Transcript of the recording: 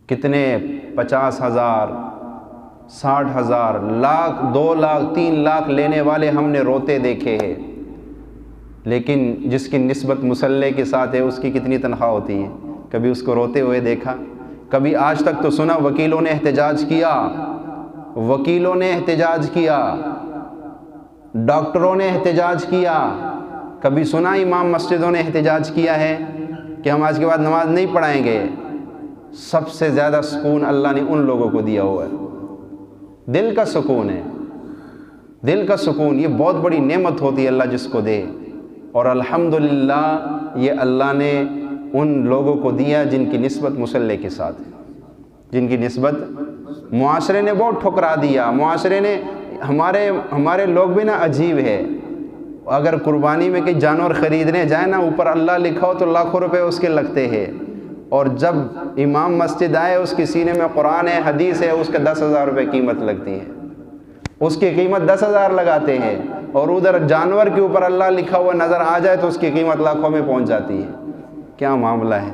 کتنے 50,000 60,000 لاکھ 2 لاکھ 3 لاکھ لینے والے ہم نے روتے دیکھے ہیں، لیکن جس کی نسبت مصلے کے ساتھ ہے اس کی کتنی تنخواہ ہوتی ہے؟ کبھی اس کو روتے ہوئے دیکھا؟ کبھی آج تک تو سنا وکیلوں نے احتجاج کیا، وکیلوں نے احتجاج کیا، ڈاکٹروں نے احتجاج کیا، کبھی سنا امام مسجدوں نے احتجاج کیا ہے کہ ہم آج کے بعد نماز نہیں پڑھائیں گے؟ سب سے زیادہ سکون اللہ نے ان لوگوں کو دیا ہوا ہے، دل کا سکون ہے، دل کا سکون۔ یہ بہت بڑی نعمت ہوتی ہے اللہ جس کو دے، اور الحمدللہ یہ اللہ نے ان لوگوں کو دیا جن کی نسبت مصلی کے ساتھ ہے، جن کی نسبت معاشرے نے بہت ٹھکرا دیا۔ معاشرے نے ہمارے لوگ بھی نا عجیب ہے، اگر قربانی میں کہیں جانور خریدنے جائیں نا، اوپر اللہ لکھا ہو تو لاکھوں روپے اس کے لگتے ہیں، اور جب امام مسجد آئے اس کے سینے میں قرآن ہے حدیث ہے، اس کا 10,000 روپے قیمت لگتی ہے، اس کی قیمت 10,000 لگاتے ہیں، اور ادھر جانور کے اوپر اللہ لکھا ہوا نظر آ جائے تو اس کی قیمت لاکھوں میں پہنچ جاتی ہے۔ کیا معاملہ ہے!